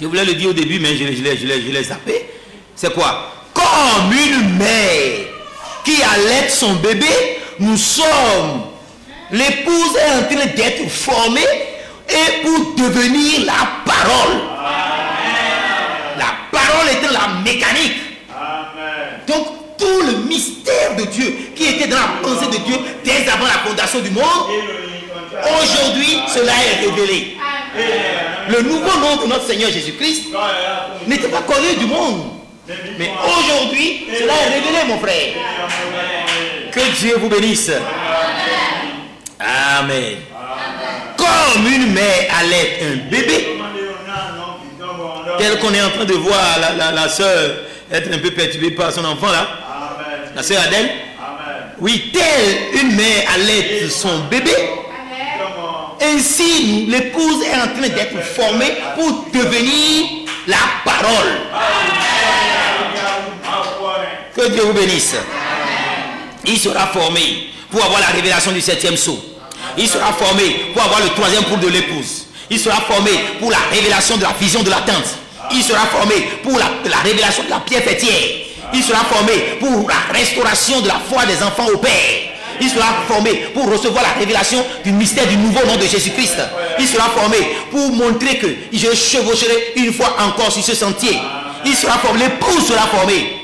Je voulais le dire au début, mais je l'ai zappé. C'est quoi? Comme une mère qui allait son bébé, nous sommes. L'épouse est en train d'être formée et pour devenir la parole. Amen. La parole était la mécanique. Amen. Donc tout le mystère de Dieu qui était dans la pensée de Dieu dès avant la fondation du monde, aujourd'hui cela est révélé. Le nouveau nom de notre Seigneur Jésus-Christ n'était pas connu du monde. Mais aujourd'hui, cela est révélé, mon frère. Que Dieu vous bénisse. Amen. Comme une mère allait un bébé, tel qu'on est en train de voir la soeur être un peu perturbée par son enfant là, la soeur Adèle. Oui, telle une mère allait son bébé, ainsi l'épouse est en train d'être formée pour devenir la parole. Que Dieu vous bénisse. Il sera formé pour avoir la révélation du 7e sceau. Il sera formé pour avoir le 3e pouls de l'épouse. Il sera formé pour la révélation de la vision de la tente. Il sera formé pour la révélation de la pierre fêtière. Il sera formé pour la restauration de la foi des enfants au Père. Il sera formé pour recevoir la révélation du mystère du nouveau nom de Jésus-Christ. Il sera formé pour montrer que je chevaucherai une fois encore sur ce sentier. Il sera formé, l'épouse sera formée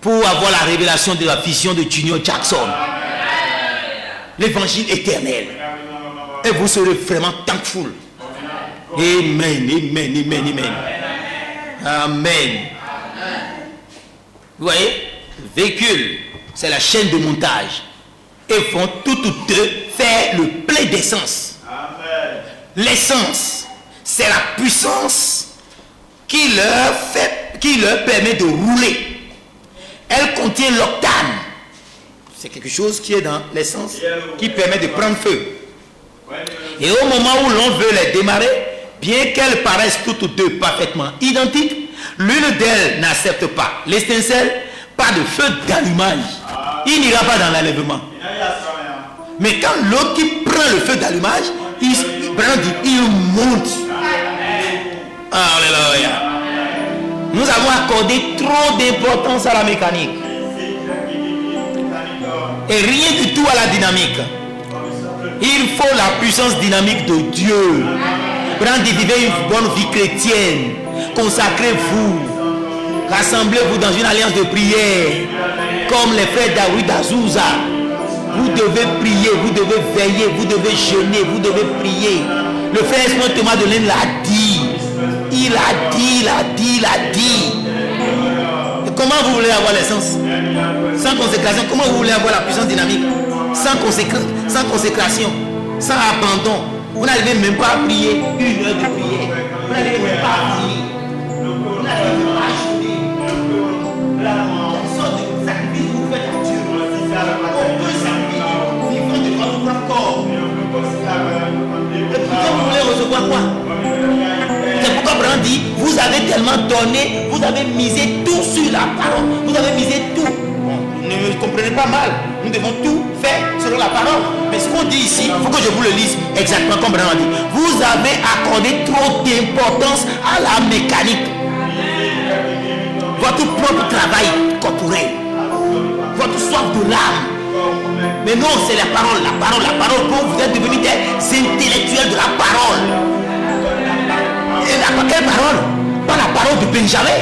pour avoir la révélation de la vision de Junior Jackson. L'évangile éternel. Et vous serez vraiment thankful. Amen, amen, amen, amen. Amen. Vous voyez, le véhicule, c'est la chaîne de montage. Et vont toutes deux faire le plein d'essence. L'essence, c'est la puissance qui leur permet de rouler. Elle contient l'octane. C'est quelque chose qui est dans l'essence qui permet de prendre feu. Et au moment où l'on veut les démarrer, bien qu'elles paraissent toutes deux parfaitement identiques, l'une d'elles n'accepte pas l'étincelle, pas de feu d'allumage. Il n'ira pas dans l'enlèvement. Mais quand l'autre qui prend le feu d'allumage, il monte. Alléluia. Nous avons accordé trop d'importance à la mécanique et rien du tout à la dynamique. Il faut la puissance dynamique de Dieu. Vivez une bonne vie chrétienne. Consacrez-vous. Rassemblez-vous dans une alliance de prière. Comme les frères David Azusa. Vous devez prier, vous devez veiller, vous devez jeûner, vous devez prier. Le frère Esmond Thomas de Lenne l'a dit. Il a dit. Et comment vous voulez avoir l'essence? Sans consécration. Comment vous voulez avoir la puissance dynamique? Sans consécration, sans abandon. Vous n'arrivez même pas à prier 1 heure de prière. Vous n'arrivez même pas à prier. Vous n'arrivez même pas à jeûner. Quelle sorte de sacrifice vous faites à Dieu? Aucun sacrifice vivant de votre corps. Et Abraham dit, vous avez tellement donné, vous avez misé tout sur la parole. Vous avez misé tout. Bon, ne me comprenez pas mal. Nous devons tout faire selon la parole. Mais ce qu'on dit ici, il faut que je vous le lise exactement comme Abraham a dit. Vous avez accordé trop d'importance à la mécanique. Votre propre travail corporel. Votre soif de l'âme. Mais non, c'est la parole, la parole, la parole. Quand vous êtes devenus des intellectuels de la parole. Et la quelle parole? Pas la parole de Benjamin.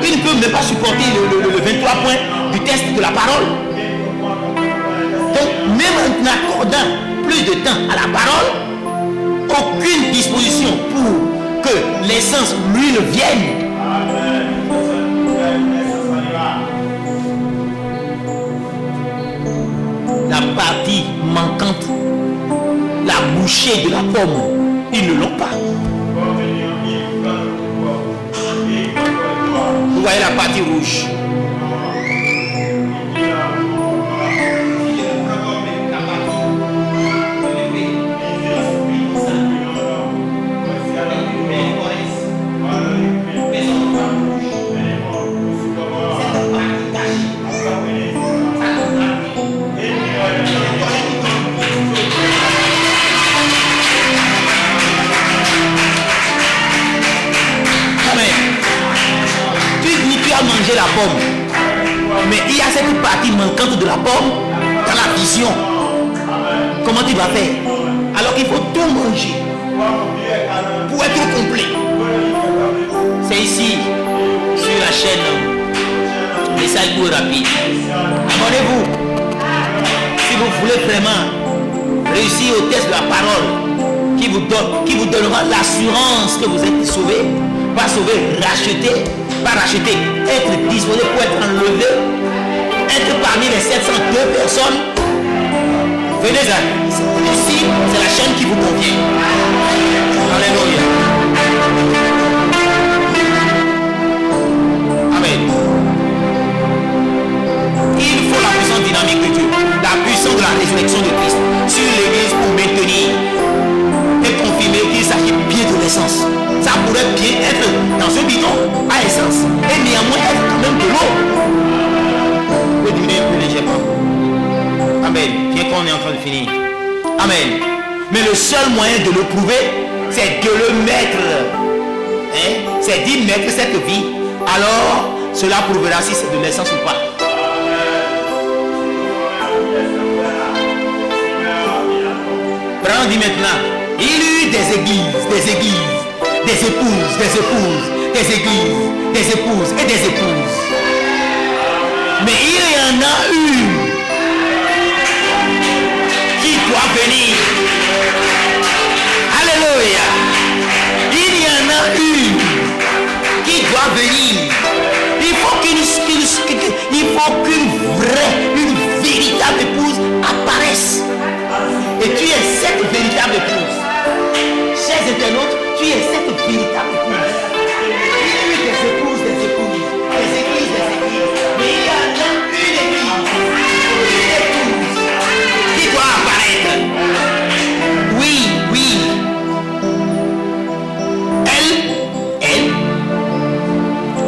Il ne peut même pas supporter le 23 points du test de la parole. Donc, même en accordant plus de temps à la parole, aucune disposition pour que l'essence, l'huile vienne. La partie manquante, la bouchée de la pomme, ils ne l'ont pas. Vous voyez la partie rouge. Manger la pomme, mais il y a cette partie manquante de la pomme dans la vision. Comment tu vas faire? Alors qu'il faut tout manger pour être complet. C'est ici sur la chaîne Message pour rapide. Abonnez-vous si vous voulez vraiment réussir au test de la parole qui vous donnera l'assurance que vous êtes sauvé, pas sauvé, racheté. Pas racheter, être disposé pour être enlevé, être parmi les 702 personnes. Venez-en. Ici, c'est la chaîne qui vous convient. Alléluia. Amen. Il faut la puissance dynamique de Dieu, la puissance de la résurrection de Christ sur l'église pour maintenir et confirmer qu'il s'agit bien de l'essence. Ça pourrait bien être dans ce bidon à essence et néanmoins être quand même de l'eau. Vous pouvez diminuer un peu légèrement. Amen. Bien qu'on est en train de finir. Amen. Mais le seul moyen de le prouver, c'est de le mettre. Hein? C'est d'y mettre cette vie. Alors, cela prouvera si c'est de l'essence ou pas. Brandon dit maintenant, il y a eu des églises, des épouses, des églises, des épouses et des épouses. Mais il y en a une qui doit venir. Alléluia. Il y en a une qui doit venir. Il faut qu'une vraie, une véritable épouse apparaisse. Et tu es cette véritable épouse. Chers internautes, tu es cette véritable épouse. Il y a eu des épouses, des églises. Mais il y en a une épouse qui doit apparaître. Oui.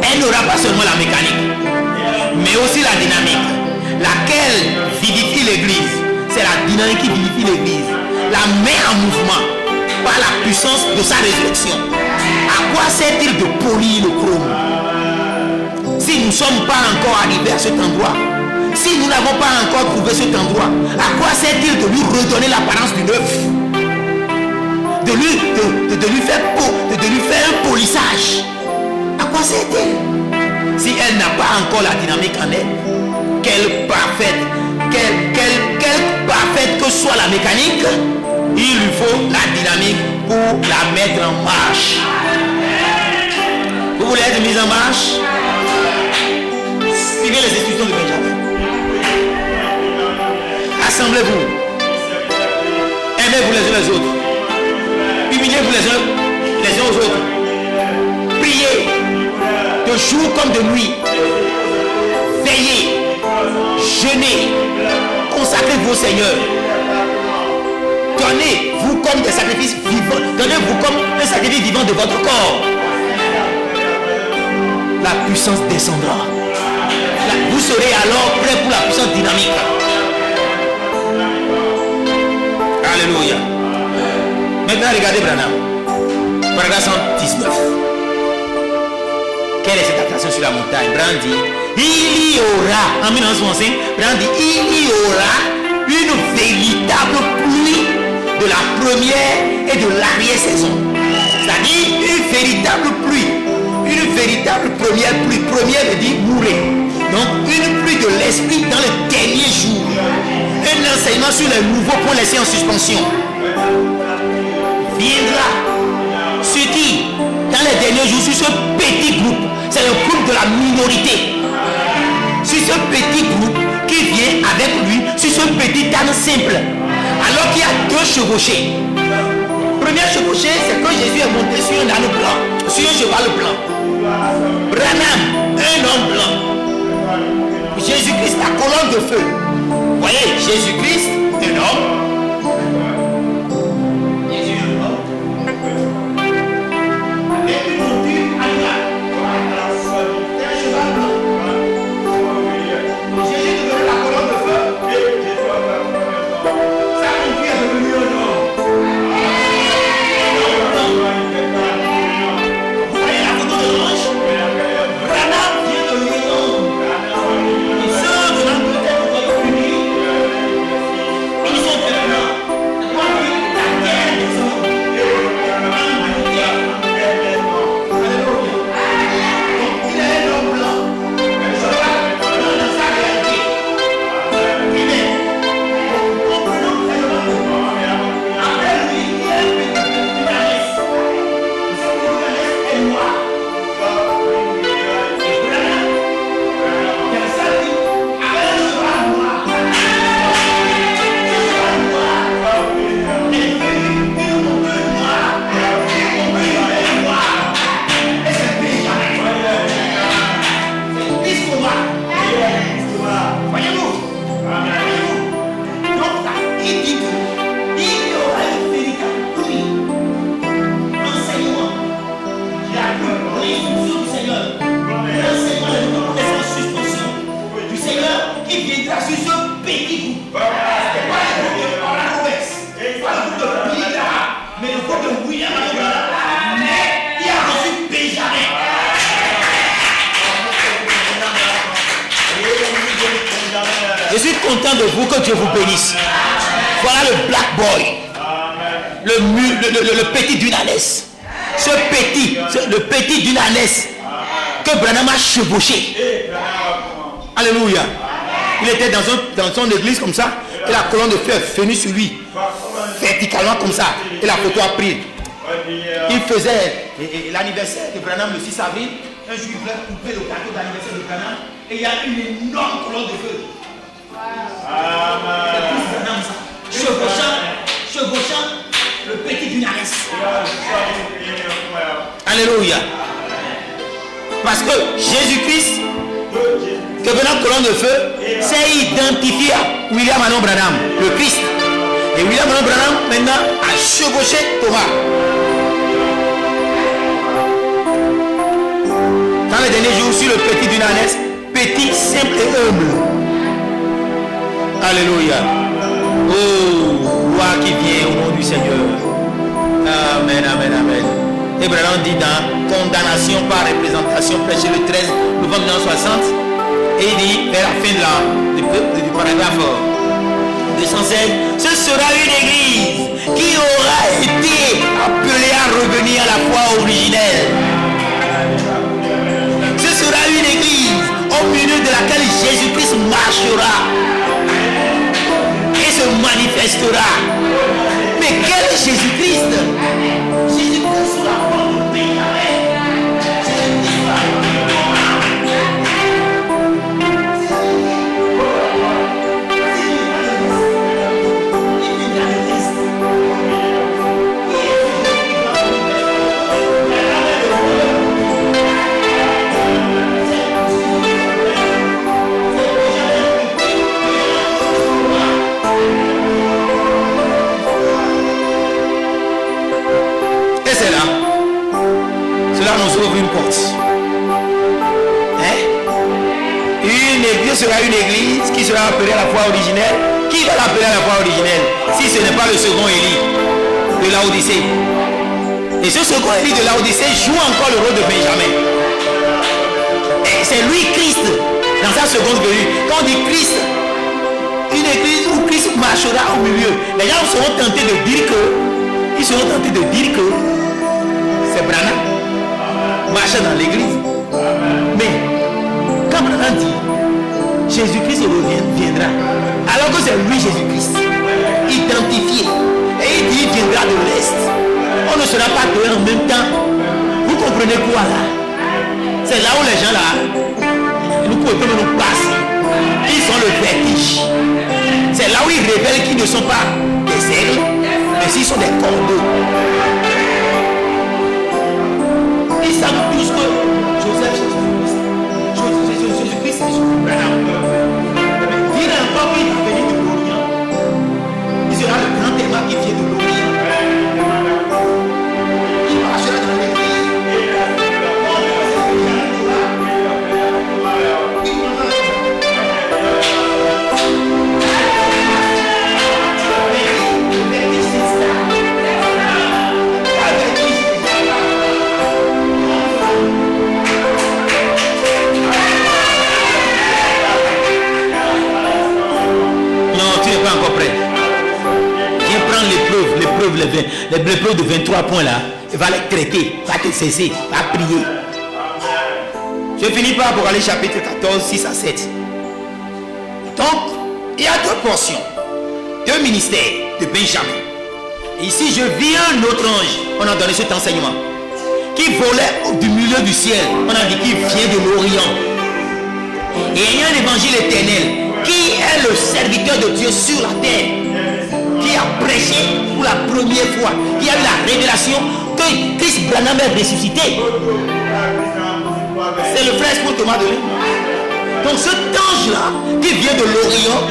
Elle n'aura pas seulement la mécanique, mais aussi la dynamique. Laquelle vivifie l'église. C'est la dynamique qui vivifie l'église. La met en mouvement par la puissance de sa résurrection. À quoi sert-il de polir le chrome si nous ne sommes pas encore arrivés à cet endroit? Si nous n'avons pas encore trouvé cet endroit, à quoi sert-il de lui redonner l'apparence du neuf? De lui faire un polissage? À quoi sert-il? Si elle n'a pas encore la dynamique en elle, quelle parfaite que soit la mécanique, il lui faut la dynamique pour la mettre en marche. Vous voulez être mis en marche? Suivez les instructions de Benjamin. Assemblez-vous. Aimez-vous les uns les autres. Humiliez-vous les uns aux autres. Priez de jour comme de nuit. Veillez. Jeûnez. Consacrez-vous au Seigneur. Donnez-vous comme des sacrifices vivants. Donnez-vous comme un sacrifice vivant de votre corps. descendra. Vous serez alors prêts pour la puissance dynamique. Alléluia. Maintenant, regardez Branham. Paragraphe 119. Quelle est cette attraction sur la montagne? Branham dit, il y aura, en 1965, Branham dit, il y aura une véritable pluie de la première et de l'arrière-saison. C'est-à-dire une véritable pluie. Une véritable première pluie. Première veut dire mourir. Donc une pluie de l'esprit dans les derniers jours. Un enseignement sur les nouveaux points laissés en suspension. Viendra. Ce qui, dans les derniers jours, sur ce petit groupe, c'est le groupe de la minorité. Sur ce petit groupe qui vient avec lui, sur ce petit âne simple. Alors qu'il y a deux chevauchés. Premier chevauché, c'est quand Jésus est monté sur un âne blanc, sur un cheval blanc. Branham, un homme blanc. Jésus-Christ, la colonne de feu. Vous voyez, Jésus-Christ, un homme. Jésus, un homme. Avec une monture animale. C'est un cheval blanc. Jésus devenait la colonne de feu. Sa monture est devenue un homme. Vous voyez la photo de l'ange? Branham vient de l'Irlande. Et ceux de l'Angleterre au Royaume-Uni, ils sont maintenant. Moi, la terre des hommes. Alléluia. Donc, il est un homme blanc. Je vais dans sa réalité. Il est. Comprenons tellement. Après lui, il y a une ânesse. Cette ânesse est noire. Et Branham, comme ça dit, avec un cheval noir. Ce cheval noir est devenu une monture noire. Une noire. Et c'est Benjamin. C'est Christ noir. Voyez-vous? Donc là, il dit qu'il y aura une véritable pluie. Enseignement. Il y a l'instruction du Seigneur. L'enseignement de la suspension du Seigneur qui viendra sur ce petit groupe. C'est pas le groupe de Paula Roberts, c'est pas le groupe de Billy Graham, mais le groupe de William Branham. Mais il a reçu Benjamin. Je suis content de vous, que Dieu vous bénisse. Voilà le black boy. Le petit d'une ânesse. Ce petit, le petit d'une ânesse que Branham a chevauché. Alléluia. Il était dans son église comme ça. Et la colonne de feu est venue sur lui. Verticalement comme ça. Et la photo a pris. Il faisait l'anniversaire de Branham le 6 avril. Un jour, il voulait couper le cadeau d'anniversaire de Branham. Et il y a une énorme colonne de feu. Chevauchant le petit d'une ânesse. Alléluia. Parce que Jésus-Christ, que venant colonne de feu, s'est identifié à William Anon Branham, le Christ. Et William Anon Branham maintenant a chevauché Thomas. Dans les derniers jours, sur le petit d'une ânesse, petit, simple et humble. Alléluia. Oh, gloire qui vient au nom du Seigneur. Amen, amen, amen. Et Branham dit dans Condamnation par représentation, prêché le 13 novembre 1960. Et il dit, vers la fin du paragraphe 216, ce sera une église qui aura été appelée à revenir à la foi originelle. Ce sera une église au milieu de laquelle Jésus-Christ marchera et se manifestera. Mais quel est Jésus-Christ? Jésus-Christ sous la forme de Benjamin. Jésus-Christ sous la forme de Thomas. Cela nous ouvre une porte. Hein? sera une église qui sera appelée à la foi originelle. Qui va l'appeler à la foi originelle si ce n'est pas le second Élie de Laodicée? Et ce second Élie de Laodicée joue encore le rôle de Benjamin. Et c'est lui Christ dans sa seconde venue. Quand on dit Christ, une église où Christ marchera au milieu, les gens seront tentés de dire que c'est Branham marche dans l'église. Mais quand Branham dit Jésus-Christ viendra, alors que c'est lui Jésus-Christ identifié, et il dit il viendra de l'Est, on ne sera pas deux en même temps. Vous comprenez quoi là? C'est là où les gens là, nous pouvons nous passer. Ils sont le vertige. C'est là où ils révèlent qu'ils ne sont pas des aigles, mais s'ils sont des corbeaux. Ils savent tous que Joseph Jésus-Christ c'est Branham. Il a encore qu'il va venir de l'Orient. Il sera le grand témoin qui vient de l'Orient. Il marchera dans l'église. Encore prêt. Viens prendre l'épreuve de 23 points là. Il va les traiter, va te cesser, va prier. Je finis par Apocalypse chapitre 14, 6 à 7. Donc, il y a deux portions, deux ministères de Benjamin. Et ici, je vis un autre ange. On a donné cet enseignement qui volait du milieu du ciel. On a dit qu'il vient de l'Orient. Et il y a un évangile éternel qui est le serviteur de Dieu sur la terre, qui a prêché pour la première fois, qui a eu la révélation que Christ Branham est ressuscité. C'est le frère Paul Thomas de lui. Donc cet ange-là, qui vient de l'Orient,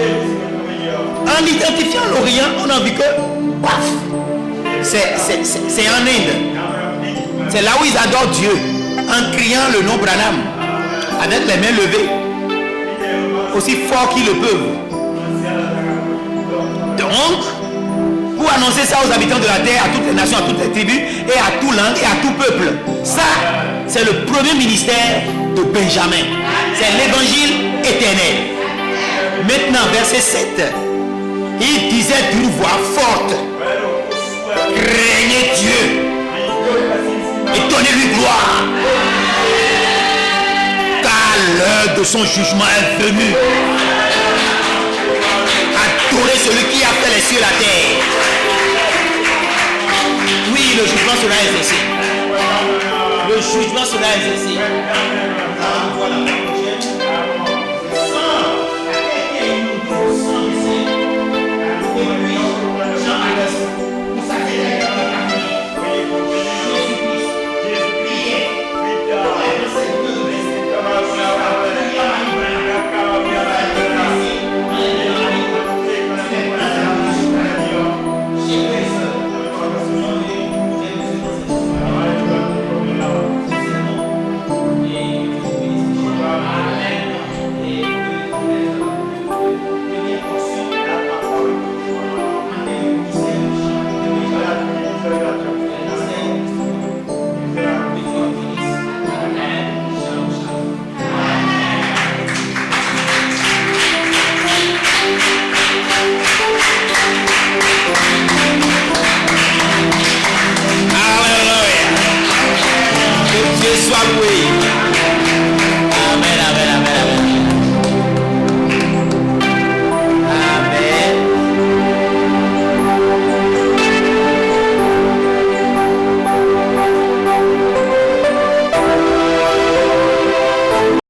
en identifiant l'Orient, on a vu que paf, c'est en Inde. C'est là où ils adorent Dieu, en criant le nom Branham, avec les mains levées, aussi fort qu'ils le peuvent. Donc, pour annoncer ça aux habitants de la terre, à toutes les nations, à toutes les tribus, et à tout langue, et à tout peuple. Ça, c'est le premier ministère de Benjamin. C'est l'évangile éternel. Maintenant, verset 7. Il disait d'une voix forte: craignez Dieu et donnez-lui gloire, car l'heure de son jugement est venue. Adorez celui qui a fait les cieux et la terre. Oui, le jugement sera exercé. Le jugement sera exercé. Voilà.